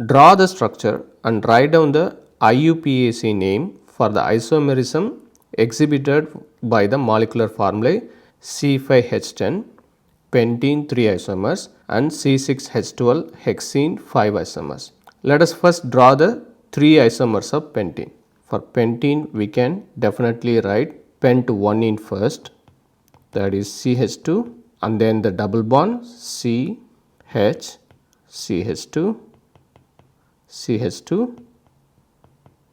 Draw the structure and write down the IUPAC name for the isomerism exhibited by the molecular formulae C5H10, pentene 3 isomers and C6H12 hexene 5 isomers. Let us first draw the 3 isomers of pentene. For pentene we can definitely write pent 1 in first, that is CH2, and then the double bond CH, CH2, CH2,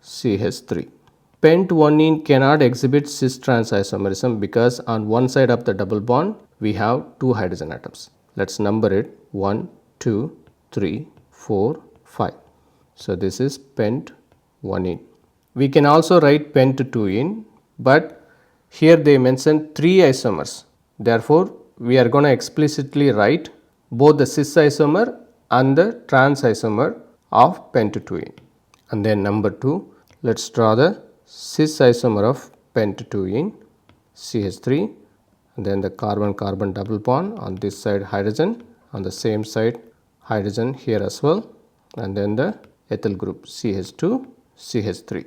CH3. Pent 1 cannot exhibit cis trans isomerism because on one side of the double bond we have 2 hydrogen atoms. Let's number it 1, 2, 3, 4, 5. So this is pent 1. We can also write pent 2, but here they mention 3 isomers. Therefore, we are going to explicitly write both the cis isomer and the trans isomer of pent 2. And then number 2, let's draw the cis isomer of pent 2, CH3, and then the carbon-carbon double bond on this side hydrogen, on the same side hydrogen here as well, and then the ethyl group CH2, CH3.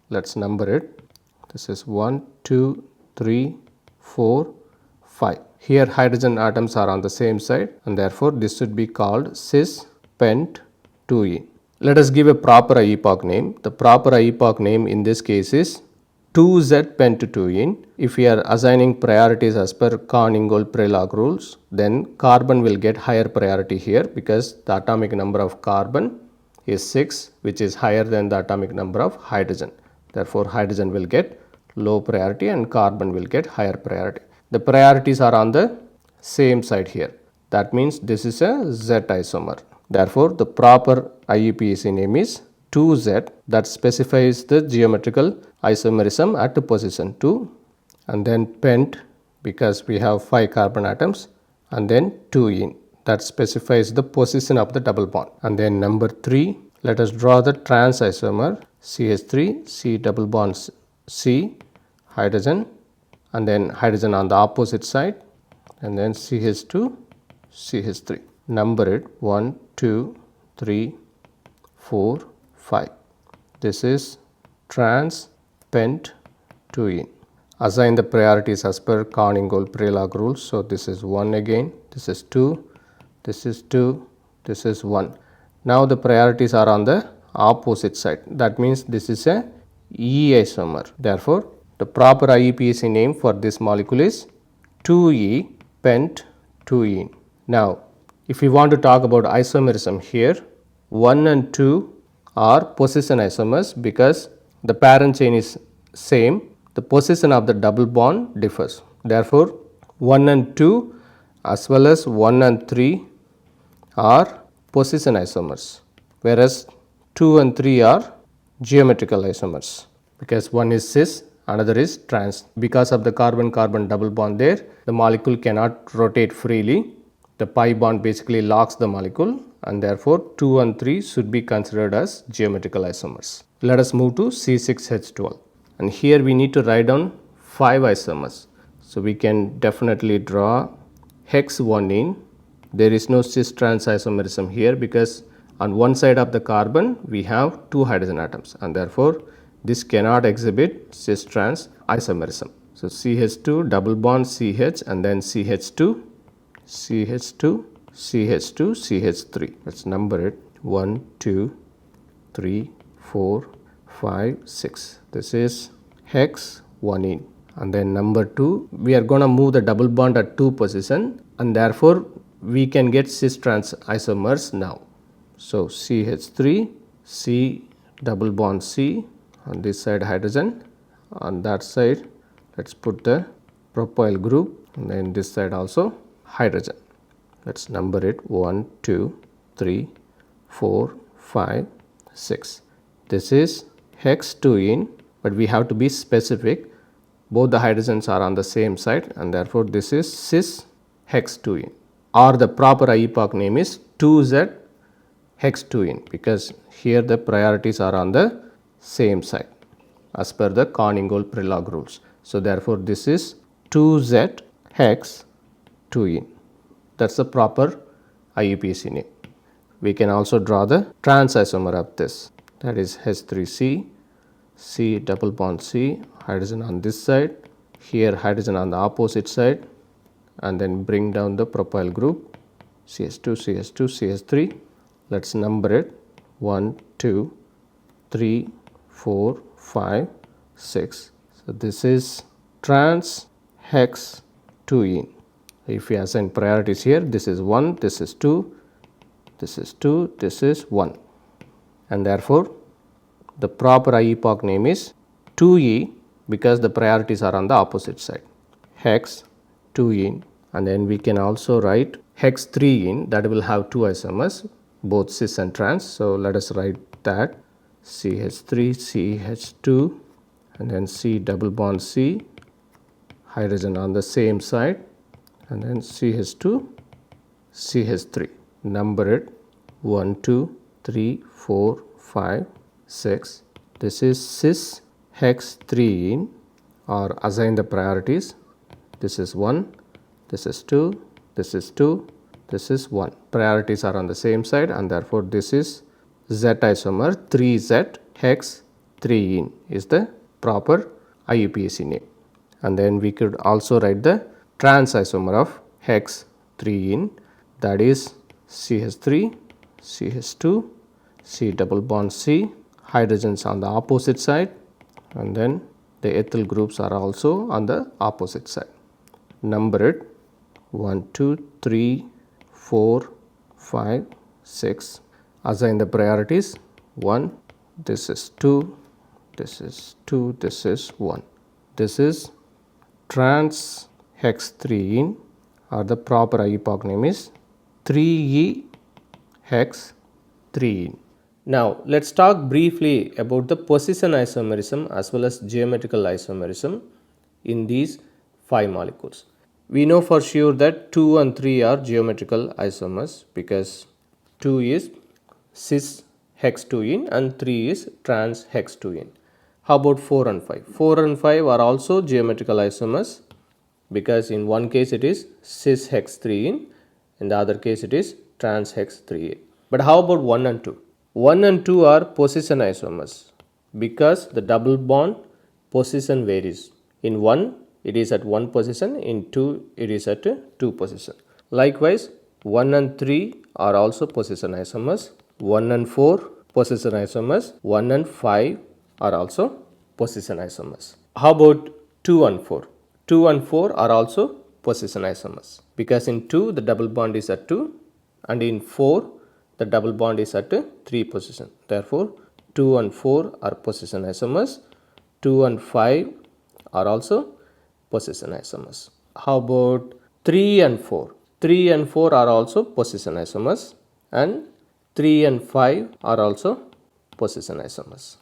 Let's number it. This is 1, 2, 3, 4, 5. Here hydrogen atoms are on the same side and therefore this should be called cis pent 2. Let us give a proper IUPAC name. The proper IUPAC name in this case is 2Z pent 2. If we are assigning priorities as per Kahn-Ingold-Prelog rules, then carbon will get higher priority here because the atomic number of carbon is 6, which is higher than the atomic number of hydrogen. Therefore, hydrogen will get low priority and carbon will get higher priority. The priorities are on the same side here. That means this is a Z isomer. Therefore, the proper IUPAC name is 2Z, that specifies the geometrical isomerism at position 2, and then pent because we have 5 carbon atoms, and then 2 that specifies the position of the double bond. And then number 3, let us draw the trans isomer CH3, C double bond C, hydrogen, and then hydrogen on the opposite side, and then CH2, CH3. Number it 1, 2, 3, 4, 5. This is trans pent 2. Assign the priorities as per Kahn-Ingold-Prelog rules. So this is 1 again, this is 2, this is 2, this is 1. Now the priorities are on the opposite side. That means this is a E isomer. Therefore, the proper IUPAC name for this molecule is 2E pent 2. Now, if we want to talk about isomerism here, 1 and 2 are position isomers because the parent chain is same, the position of the double bond differs. Therefore, 1 and 2 as well as 1 and 3 are position isomers, whereas 2 and 3 are geometrical isomers because one is cis, another is trans. Because of the carbon-carbon double bond there, the molecule cannot rotate freely. The pi bond basically locks the molecule and therefore 2 and 3 should be considered as geometrical isomers. Let us move to C6H12, and here we need to write down 5 isomers. So we can definitely draw hex 1. There is no cis trans isomerism here because on one side of the carbon we have 2 hydrogen atoms and therefore this cannot exhibit cis trans isomerism. So CH2 double bond CH and then CH2, CH2, CH2, CH3. Let's number it 1, 2, 3, 4, 5, 6. This is hex 1. And then number 2, we are going to move the double bond at 2 position and therefore we can get cis trans isomers now. So CH3, C double bond C, on this side hydrogen, on that side let's put the propyl group, and then this side also hydrogen. Let's number it 1, 2, 3, 4, 5, 6. This is hex 2, but we have to be specific. Both the hydrogens are on the same side and therefore this is cis hex 2, or the proper IUPAC name is 2Z hex 2 because here the priorities are on the same side as per the Kahn-Ingold-Prelog rules. So therefore this is 2Z hex 2. That's the proper IUPAC name. we can also draw the trans isomer of this. That is H3C, C double bond C, hydrogen on this side, here hydrogen on the opposite side, and then bring down the propyl group CH2, CH2, CH3. Let's number it 1, 2, 3, 4, 5, 6. So this is trans hex 2ene. If we assign priorities here, this is 1, this is 2, this is 2, this is 1. And therefore, the proper IUPAC name is 2E because the priorities are on the opposite side. Hex 2ene. And then we can also write hex 3ene, that will have two isomers, both cis and trans. So let us write that CH3, CH2, and then C double bond C, hydrogen on the same side, and then CH2, CH3. Number it 1, 2, 3, 4, 5, 6. This is cis hex 3ene, or assign the priorities. This is 1, this is 2, this is 2, this is 1. Priorities are on the same side, and therefore this is Z isomer 3Z hex 3ene is the proper IUPAC name. And then we could also write the trans isomer of hex 3ene, that is CH3, CH2, C double bond C, hydrogens on the opposite side, and then the ethyl groups are also on the opposite side. Number it 1, 2, 3, 4, 5, 6. Assign the priorities 1, this is 2, this is 2, this is 1. This is trans hex 3ene, or the proper IUPAC name is 3E hex 3ene. Now let's talk briefly about the position isomerism as well as geometrical isomerism in these 5 molecules. We know for sure that 2 and 3 are geometrical isomers because 2 is cis hex 2ene and 3 is trans hex 2ene. How about 4 and 5? 4 and 5 are also geometrical isomers because in one case it is cis hex 3ene, in the other case it is trans hex 3ene. But how about 1 and 2? 1 and 2 are position isomers because the double bond position varies. In 1 it is at 1 position, in 2 it is at 2 position. Likewise, 1 and 3 are also position isomers, 1 and 4 position isomers, 1 and 5 are also position isomers. How about 2 and 4? 2 and 4 are also position isomers because in 2 the double bond is at 2 and in 4 the double bond is at 3 position. Therefore, 2 and 4 are position isomers, 2 and 5 are also position isomers. How about 3 and 4? 3 and 4 are also position isomers and 3 and 5 are also position isomers.